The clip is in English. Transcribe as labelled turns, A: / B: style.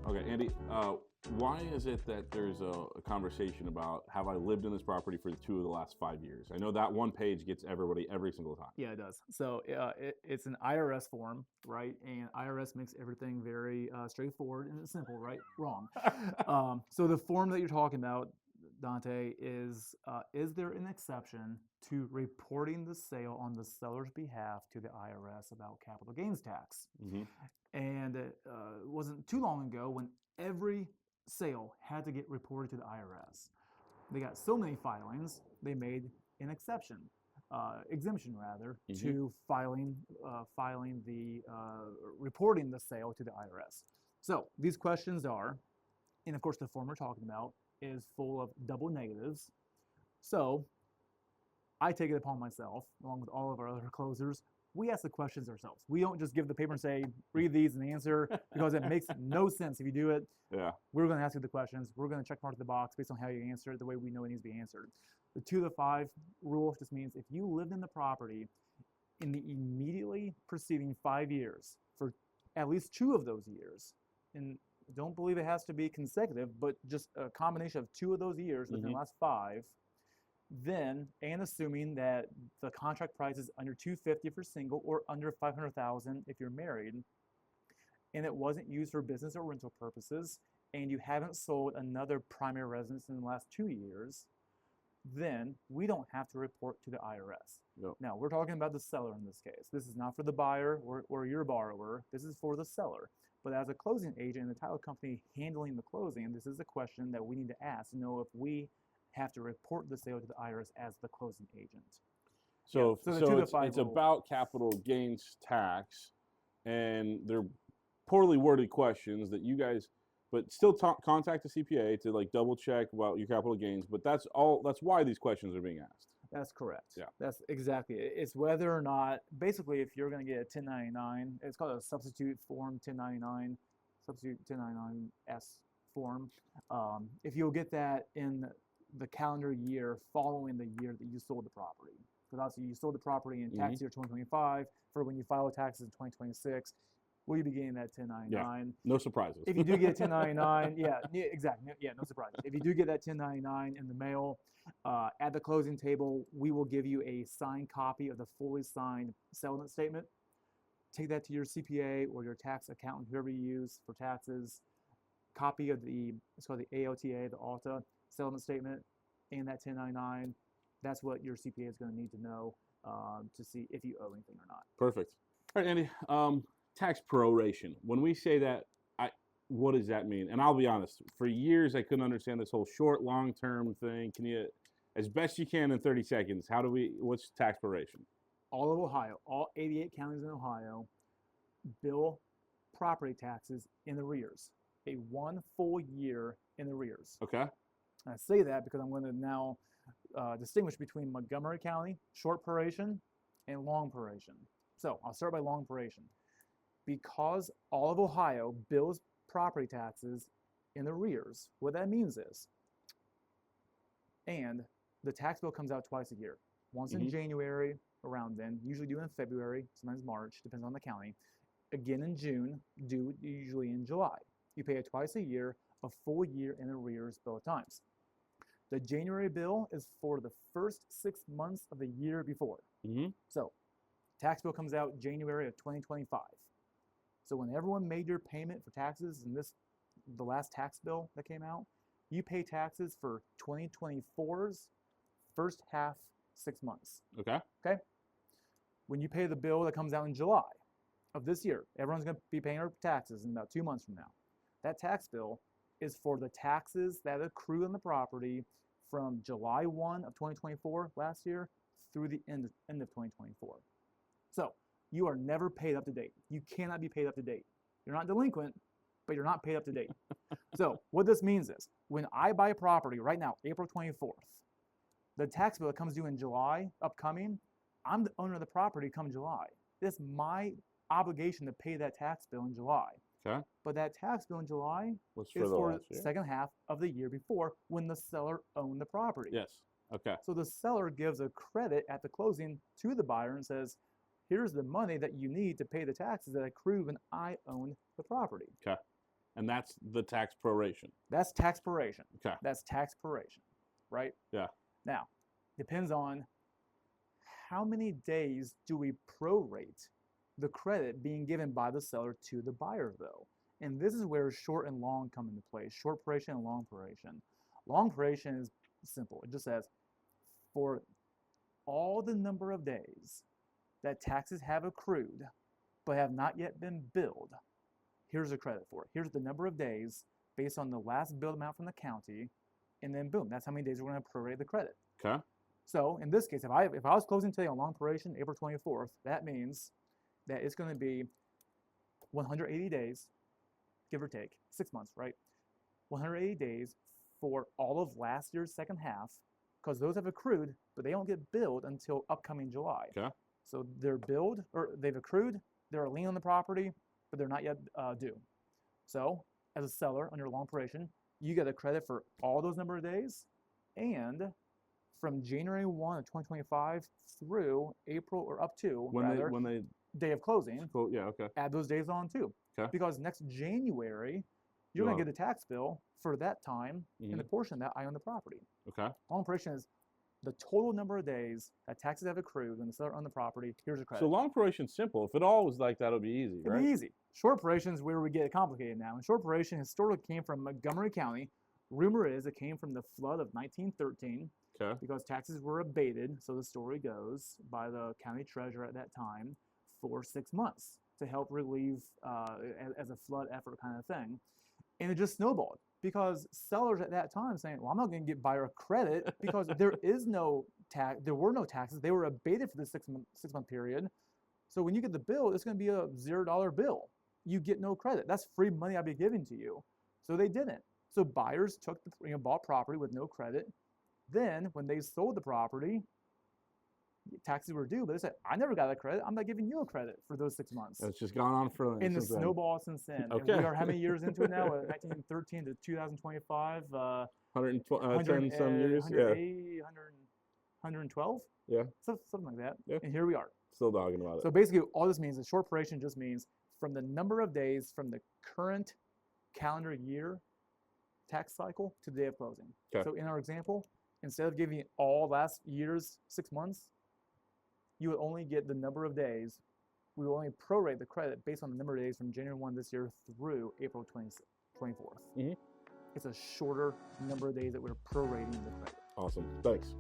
A: Okay, Andy, why is it that there's a conversation about have I lived in this property for 2 of the last 5 years? I know that one page gets everybody every single time.
B: Yeah, it does. So it's an IRS form, right? And IRS makes everything very straightforward and simple, right? Wrong. So the form that you're talking about, Dante, is there an exception to reporting the sale on the seller's behalf to the IRS about capital gains tax?
A: Hmm.
B: And it wasn't too long ago when every sale had to get reported to the IRS. They got so many filings, they made an exception, exemption rather,
A: Hmm.
B: to reporting the sale to the IRS. So these questions are, and of course the form we're talking about is full of double negatives. So I take it upon myself, along with all of our other closers, we ask the questions ourselves. We don't just give the paper and say, read these and answer, because it makes no sense if you do it.
A: Yeah.
B: We're going to ask you the questions. We're going to check mark the box based on how you answer it the way we know it needs to be answered. The 2 to 5 rule just means if you lived in the property in the immediately preceding 5 years for at least 2 of those years, and don't believe it has to be consecutive, but just a combination of 2 of those years within the last 5, then, and assuming that the contract price is under 250 for single or under 500,000 if you're married, and it wasn't used for business or rental purposes, and you haven't sold another primary residence in the last 2 years, then we don't have to report to the IRS.
A: No.
B: Now, we're talking about the seller in this case. This is not for the buyer or your borrower. This is for the seller. But as a closing agent and the title company handling the closing, this is a question that we need to ask to know if we have to report the sale to the IRS as the closing agent.
A: So,
B: Yeah,
A: so it's about capital gains tax, and they're poorly worded questions that you guys, but still contact the CPA to like double check about your capital gains. But that's all. That's why these questions are being asked.
B: That's correct.
A: Yeah.
B: That's exactly it. It's whether or not, basically, if you're going to get a 1099, it's called a substitute form 1099, substitute 1099S form. If you'll get that in the calendar year following the year that you sold the property. Because obviously you sold the property in tax year 2025, for when you file taxes in 2026, will you be getting that 1099?
A: Yeah. No surprises.
B: If you do get a 1099, yeah, exactly. Yeah, no surprises. If you do get that 1099 in the mail, at the closing table, we will give you a signed copy of the fully signed settlement statement. Take that to your CPA or your tax accountant, whoever you use for taxes. Copy of it's called the AOTA, the ALTA settlement statement, and that 1099. That's what your CPA is going to need to know to see if you owe anything or not.
A: Perfect. All right, Andy. Tax proration. When we say that, what does that mean? And I'll be honest, for years I couldn't understand this whole short, long-term thing. Can you, as best you can in 30 seconds, what's tax proration?
B: All of Ohio, all 88 counties in Ohio, bill property taxes in arrears, a 1 full year in arrears.
A: Okay.
B: I say that because I'm going to now distinguish between Montgomery County, short proration, and long proration. So I'll start by long proration. Because all of Ohio bills property taxes in arrears, what that means is, and the tax bill comes out twice a year, once in January, around then, usually due in February, sometimes March, depends on the county, again in June, due usually in July. You pay it twice a year, a full year in arrears both times. The January bill is for the first 6 months of the year before. So tax bill comes out January of 2025. So when everyone made your payment for taxes in the last tax bill that came out, you pay taxes for 2024's first half 6 months.
A: Okay.
B: Okay? When you pay the bill that comes out in July of this year, everyone's going to be paying their taxes in about 2 months from now. That tax bill is for the taxes that accrue on the property from July 1 of 2024 last year through the end of 2024. So you are never paid up to date. You cannot be paid up to date. You're not delinquent, but you're not paid up to date. So what this means is, when I buy a property right now, April 24th, the tax bill that comes due in July, upcoming, I'm the owner of the property come July. It's my obligation to pay that tax bill in July.
A: Okay.
B: But that tax bill in July
A: is
B: for the second half of the year before, when the seller owned the property.
A: Yes. Okay.
B: So the seller gives a credit at the closing to the buyer and says, here's the money that you need to pay the taxes that accrue when I own the property.
A: Okay. And that's the tax proration.
B: That's tax proration.
A: Okay.
B: That's tax proration, right?
A: Yeah.
B: Now, depends on how many days do we prorate the credit being given by the seller to the buyer, though. And this is where short and long come into play. Short proration and long proration. Long proration is simple. It just says, for all the number of days that taxes have accrued but have not yet been billed, here's a credit for it. Here's the number of days based on the last billed amount from the county, and then boom, that's how many days we're going to prorate the credit.
A: Okay.
B: So in this case, if I was closing today on long proration, April 24th, that means that it's going to be 180 days, give or take, 6 months, right? 180 days for all of last year's second half, because those have accrued, but they don't get billed until upcoming July.
A: Okay.
B: So they're billed, or they've accrued, they're a lien on the property, but they're not yet due. So as a seller under long proration, you get a credit for all those number of days, and from January 1 of 2025 through April, or up to
A: When they
B: day of closing,
A: quote, yeah, okay.
B: add those days on too.
A: Okay.
B: Because next January, you're going to get a tax bill for that time and the portion that I own the property.
A: Okay.
B: Long proration is the total number of days that taxes have accrued when the seller owned the property. Here's a credit.
A: So long proration's simple. If it all was like that, it would be easy, right?
B: It'd be easy. Short proration is where we get complicated now. And short proration historically came from Montgomery County. Rumor is it came from the flood of 1913.
A: Okay.
B: Because taxes were abated, so the story goes, by the county treasurer at that time for 6 months to help relieve as a flood effort kind of thing. And it just snowballed because sellers at that time saying, well, I'm not going to get buyer credit because there were no taxes. They were abated for the six-month period. So when you get the bill, it's going to be a $0 bill. You get no credit. That's free money I'd be giving to you. So they didn't. So buyers took bought property with no credit. Then when they sold the property, taxes were due, but they said, I never got a credit. I'm not giving you a credit for those 6 months.
A: It's just gone on for
B: in the snowball since then.
A: Okay.
B: And we are how many years into it now? 1913 to 2025.
A: 110 some years.
B: 112?
A: Yeah.
B: Something like that.
A: Yeah.
B: And here we are.
A: Still dogging about it.
B: So basically all this means is short proration just means from the number of days from the current calendar year tax cycle to the day of closing.
A: Okay.
B: So in our example, instead of giving all last year's 6 months, you would only get the number of days. We will only prorate the credit based on the number of days from January 1 this year through April 24th. It's a shorter number of days that we're prorating the credit.
A: Awesome. Thanks.